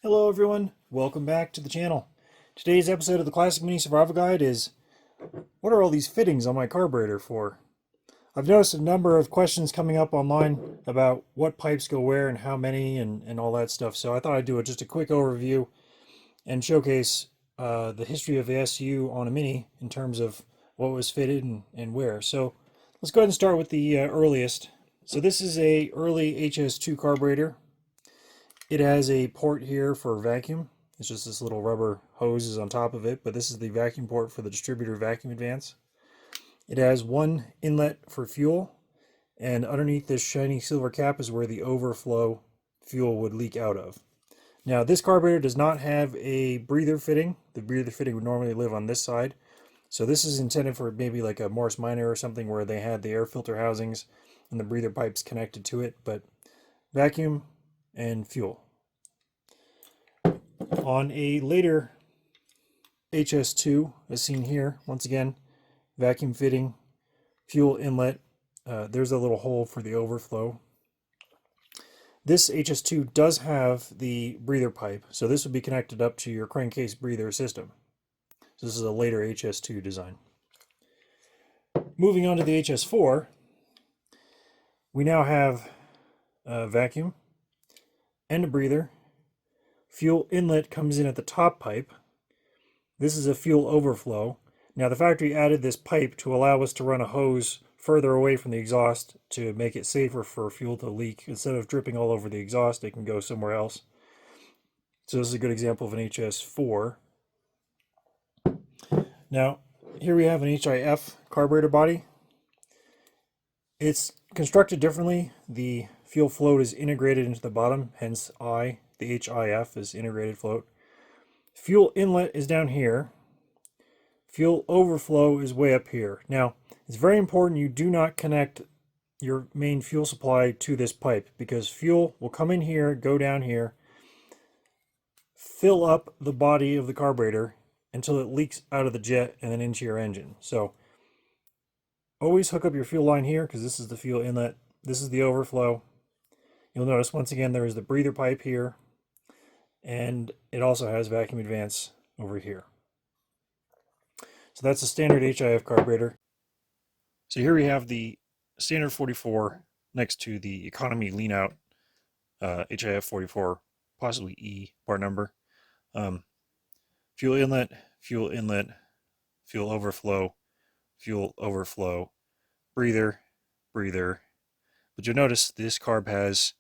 Hello everyone, welcome back to the channel. Today's episode of the Classic Mini Survival Guide is, what are all these fittings on my carburetor for? I've noticed a number of questions coming up online about what pipes go where and how many and all that stuff, so I thought I'd do just a quick overview and showcase the history of the SU on a Mini in terms of what was fitted and where. So let's go ahead and start with the earliest. So this is a early HS2 carburetor. It has a port here for vacuum. It's just this little rubber hose is on top of it, but this is the vacuum port for the distributor vacuum advance. It has one inlet for fuel, and underneath this shiny silver cap is where the overflow fuel would leak out of. Now, this carburetor does not have a breather fitting. The breather fitting would normally live on this side. So this is intended for maybe like a Morris Minor or something where they had the air filter housings and the breather pipes connected to it, but vacuum and fuel. On a later HS2, as seen here, once again, vacuum fitting, fuel inlet, there's a little hole for the overflow. This HS2 does have the breather pipe, so this would be connected up to your crankcase breather system. So this is a later HS2 design. Moving on to the HS4, we now have a vacuum and a breather. Fuel inlet comes in at the top pipe. This is a fuel overflow. Now the factory added this pipe to allow us to run a hose further away from the exhaust to make it safer for fuel to leak. Instead of dripping all over the exhaust, it can go somewhere else. So this is a good example of an HS4. Now here we have an HIF carburetor body. It's constructed differently. The fuel float is integrated into the bottom, hence the HIF is integrated float. Fuel inlet is down here. Fuel overflow is way up here. Now, it's very important you do not connect your main fuel supply to this pipe because fuel will come in here, go down here, fill up the body of the carburetor until it leaks out of the jet and then into your engine. So always hook up your fuel line here because this is the fuel inlet. This is the overflow. You'll notice once again there is the breather pipe here, and it also has vacuum advance over here. So that's a standard HIF carburetor. So here we have the standard 44 next to the economy lean out HIF 44, possibly E part number. Fuel inlet, fuel inlet, fuel overflow, breather, breather. But you'll notice this carb has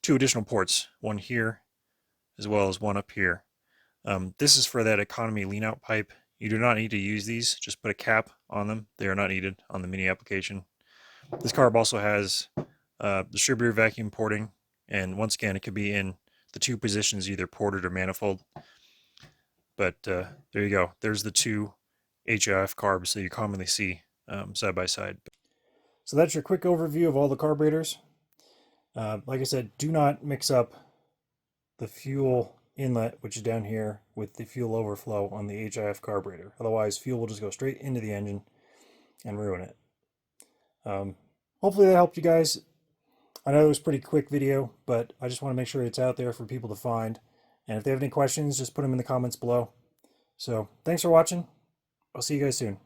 two additional ports, one here as well as one up here. This is for that economy lean out pipe. You do not need to use these, just put a cap on them. They are not needed on the Mini application. This carb also has distributor vacuum porting, and once again it could be in the two positions, either ported or manifold. But there you go, there's the two HIF carbs that you commonly see side by side. So that's your quick overview of all the carburetors. Like I said, do not mix up the fuel inlet, which is down here, with the fuel overflow on the HIF carburetor. Otherwise, fuel will just go straight into the engine and ruin it. Hopefully that helped you guys. I know it was a pretty quick video, but I just want to make sure it's out there for people to find. And if they have any questions, just put them in the comments below. So thanks for watching. I'll see you guys soon.